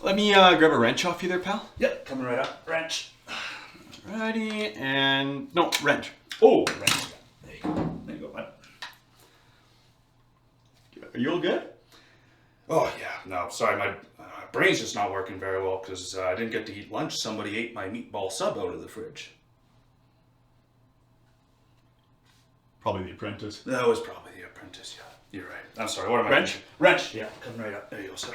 Let me grab a wrench off you there, pal. Yep, coming right up. Wrench. Alrighty, and... No, wrench. Oh, wrench. There you go. There you go, bud. Are you all good? Oh, yeah. No, sorry, my brain's just not working very well because I didn't get to eat lunch. Somebody ate my meatball sub out of the fridge. Probably the Apprentice. That was probably the Apprentice, yeah. You're right. I'm sorry, what am I... Wrench? Wrench, yeah. Coming right up. There you go, sir.